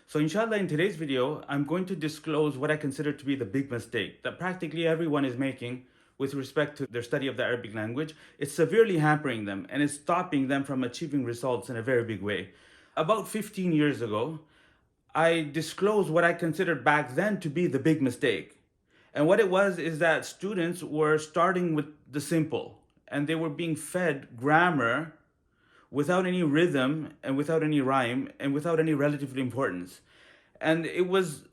So inshallah, in today's video, I'm going to disclose what I consider to be the big mistake that practically everyone is making with respect to their study of the Arabic language. It's severely hampering them and it's stopping them from achieving results in a very big way. About 15 years ago, I disclosed what I considered back then to be the big mistake. And what it was is that students were starting with the simple and they were being fed grammar without any rhythm and without any rhyme and without any relative importance. And it was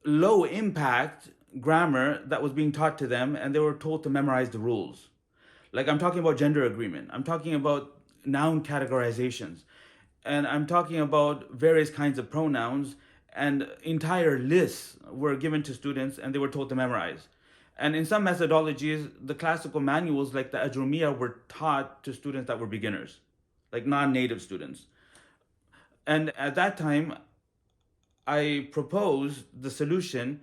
low impact grammar that was being taught to them, and they were told to memorize the rules. Like, I'm talking about gender agreement, I'm talking about noun categorizations, and I'm talking about various kinds of pronouns, and entire lists were given to students and they were told to memorize. And in some methodologies, the classical manuals like the Ajrumiyya were taught to students that were beginners, like non-native students. And at that time, I proposed the solution,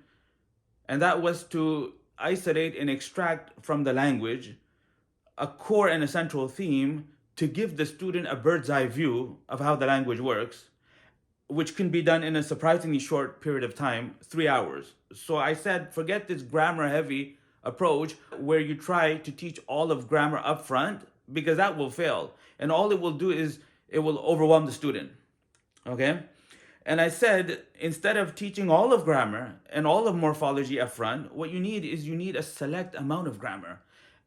and that was to isolate and extract from the language a core and a central theme to give the student a bird's eye view of how the language works, which can be done in a surprisingly short period of time, 3 hours. So I said, forget this grammar heavy approach where you try to teach all of grammar up front, because that will fail. And all it will do is it will overwhelm the student. Okay? And I said, instead of teaching all of grammar and all of morphology up front, what you need is a select amount of grammar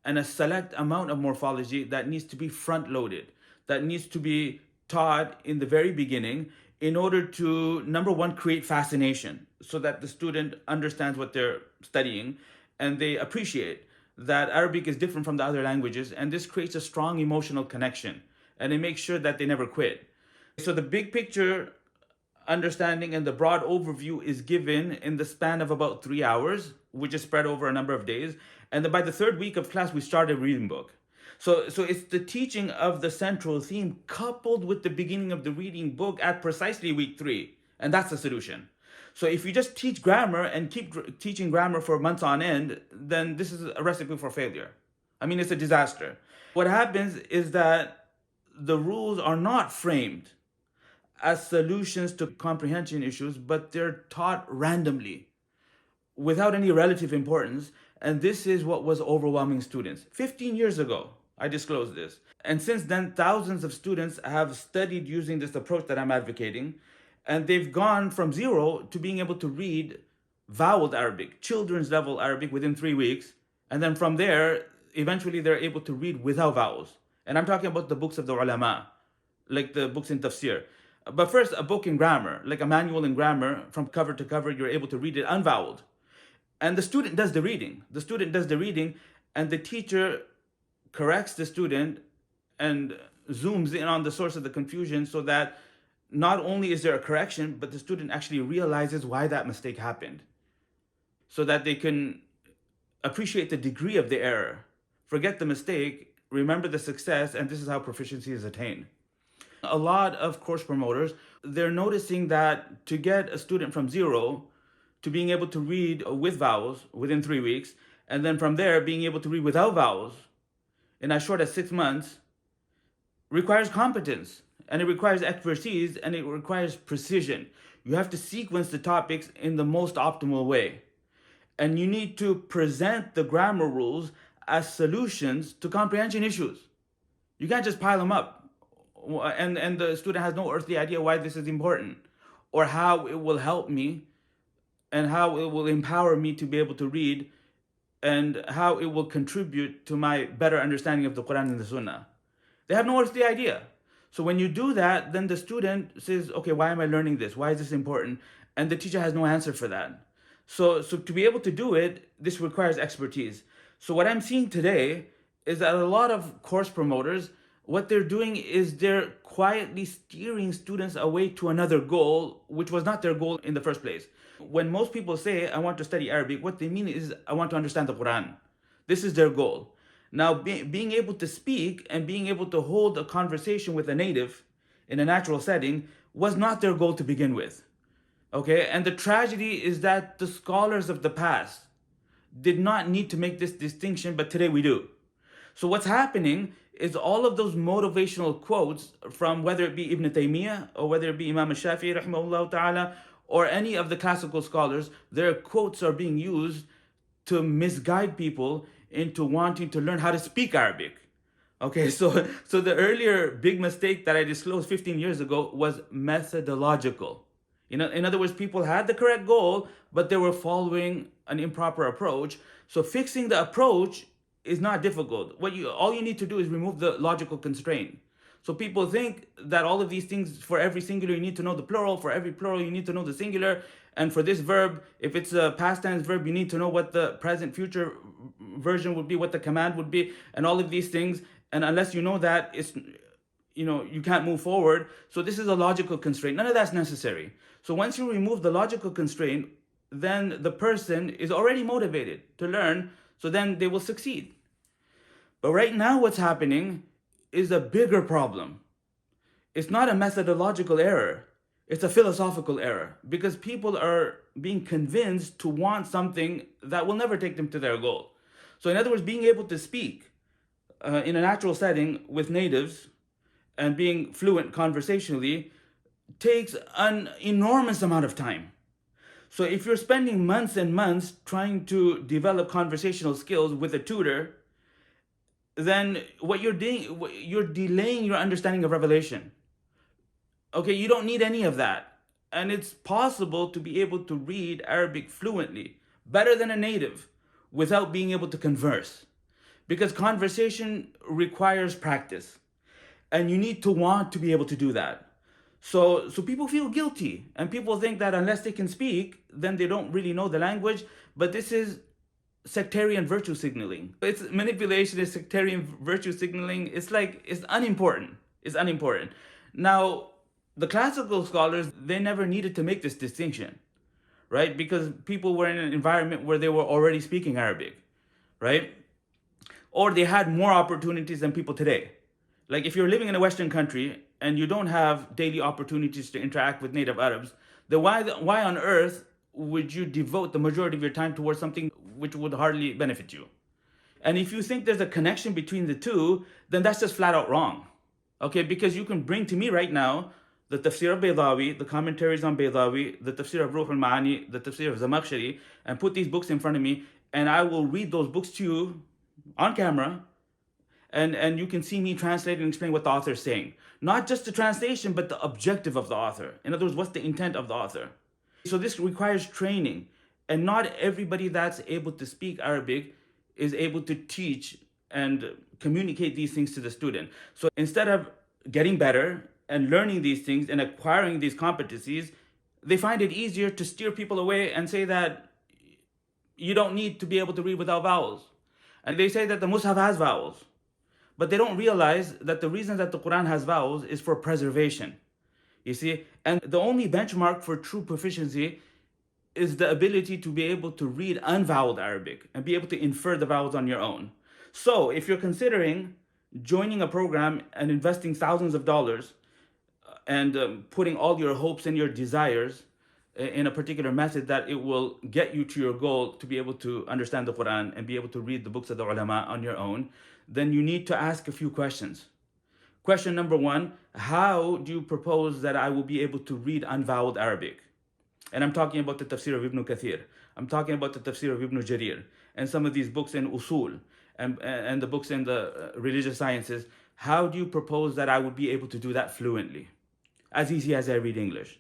and a select amount of morphology that needs to be front loaded, that needs to be taught in the very beginning in order to, number one, create fascination so that the student understands what they're studying and they appreciate that Arabic is different from the other languages, and this creates a strong emotional connection and it makes sure that they never quit. So the big picture understanding and the broad overview is given in the span of about 3 hours, which is spread over a number of days. And then by the third week of class, we started a reading book. So it's the teaching of the central theme coupled with the beginning of the reading book at precisely week 3. And that's the solution. So if you just teach grammar and keep teaching grammar for months on end, then this is a recipe for failure. I mean, it's a disaster. What happens is that the rules are not framed as solutions to comprehension issues, but they're taught randomly without any relative importance. And this is what was overwhelming students. 15 years ago, I disclosed this. And since then, thousands of students have studied using this approach that I'm advocating, and they've gone from zero to being able to read voweled Arabic, children's level Arabic within 3 weeks. And then from there, eventually they're able to read without vowels. And I'm talking about the books of the ulama, like the books in tafsir. But first, a book in grammar, like a manual in grammar, from cover to cover, you're able to read it unvoweled. And the student does the reading. The student does the reading, and the teacher corrects the student and zooms in on the source of the confusion so that not only is there a correction, but the student actually realizes why that mistake happened, so that they can appreciate the degree of the error, forget the mistake, remember the success, and this is how proficiency is attained. A lot of course promoters, they're noticing that to get a student from zero to being able to read with vowels within 3 weeks, and then from there being able to read without vowels in as short as 6 months, requires competence, and it requires expertise, and it requires precision. You have to sequence the topics in the most optimal way. And you need to present the grammar rules as solutions to comprehension issues. You can't just pile them up. And the student has no earthly idea why this is important or how it will help me and how it will empower me to be able to read and how it will contribute to my better understanding of the Qur'an and the Sunnah. They have no earthly idea. So when you do that, then the student says, okay, why am I learning this? Why is this important? And the teacher has no answer for that. So to be able to do it, this requires expertise. So what I'm seeing today is that a lot of course promoters, what they're doing is they're quietly steering students away to another goal, which was not their goal in the first place. When most people say, I want to study Arabic, what they mean is, I want to understand the Qur'an. This is their goal. Now, being able to speak and being able to hold a conversation with a native in a natural setting was not their goal to begin with. Okay? And the tragedy is that the scholars of the past did not need to make this distinction, but today we do. So what's happening is all of those motivational quotes from whether it be Ibn Taymiyyah or whether it be Imam al-Shafi'i rahimahullah ta'ala or any of the classical scholars, their quotes are being used to misguide people into wanting to learn how to speak Arabic. Okay, so the earlier big mistake that I disclosed 15 years ago was methodological. In other words, people had the correct goal, but they were following an improper approach. So fixing the approach is not difficult. All you need to do is remove the logical constraint. So people think that all of these things, for every singular you need to know the plural, for every plural you need to know the singular, and for this verb, if it's a past tense verb, you need to know what the present future version would be, what the command would be, and all of these things. And unless you know that, you can't move forward. So this is a logical constraint. None of that's necessary. So once you remove the logical constraint, then the person is already motivated to learn, so then they will succeed. But right now what's happening is a bigger problem. It's not a methodological error. It's a philosophical error, because people are being convinced to want something that will never take them to their goal. So in other words, being able to speak in a natural setting with natives and being fluent conversationally takes an enormous amount of time. So if you're spending months and months trying to develop conversational skills with a tutor, then what you're doing, you're delaying your understanding of revelation. Okay, you don't need any of that. And it's possible to be able to read Arabic fluently, better than a native, without being able to converse. Because conversation requires practice. And you need to want to be able to do that. So people feel guilty, and people think that unless they can speak, then they don't really know the language. But this is sectarian virtue signaling. It's manipulation, it's sectarian virtue signaling. It's unimportant. It's unimportant. Now, the classical scholars, they never needed to make this distinction, right? Because people were in an environment where they were already speaking Arabic, right? Or they had more opportunities than people today. Like if you're living in a Western country and you don't have daily opportunities to interact with native Arabs, then why on earth would you devote the majority of your time towards something which would hardly benefit you? And if you think there's a connection between the two, then that's just flat out wrong. Okay, because you can bring to me right now the tafsir of Baydawi, the commentaries on Baydawi, the tafsir of Ruh al-Ma'ani, the tafsir of Zamakhshari, and put these books in front of me, and I will read those books to you on camera, and you can see me translate and explain what the author is saying. Not just the translation, but the objective of the author. In other words, what's the intent of the author? So this requires training, and not everybody that's able to speak Arabic is able to teach and communicate these things to the student. So instead of getting better and learning these things and acquiring these competencies, they find it easier to steer people away and say that you don't need to be able to read without vowels. And they say that the Mus'haf has vowels. But they don't realize that the reason that the Qur'an has vowels is for preservation. You see? And the only benchmark for true proficiency is the ability to be able to read unvoweled Arabic and be able to infer the vowels on your own. So if you're considering joining a program and investing thousands of dollars and putting all your hopes and your desires in a particular method that it will get you to your goal to be able to understand the Qur'an and be able to read the books of the ulama on your own, then you need to ask a few questions. Question number one, how do you propose that I will be able to read unvoweled Arabic? And I'm talking about the tafsir of Ibn Kathir. I'm talking about the tafsir of Ibn Jarir and some of these books in usul and the books in the religious sciences. How do you propose that I would be able to do that fluently? As easy as I read English.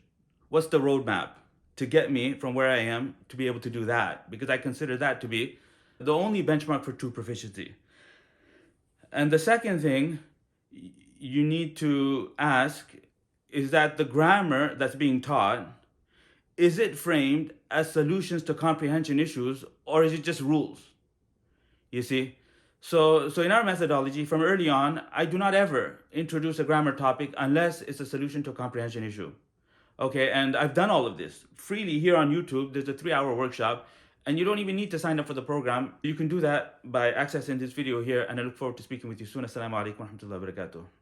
What's the roadmap to get me from where I am to be able to do that? Because I consider that to be the only benchmark for true proficiency. And the second thing you need to ask is that the grammar that's being taught, is it framed as solutions to comprehension issues, or is it just rules? You see? So in our methodology, from early on, I do not ever introduce a grammar topic unless it's a solution to a comprehension issue. Okay, and I've done all of this freely here on YouTube. There's a 3-hour workshop, and you don't even need to sign up for the program. You can do that by accessing this video here, and I look forward to speaking with you soon. Assalamu alaikum wa rahmatullahi wa barakatuh.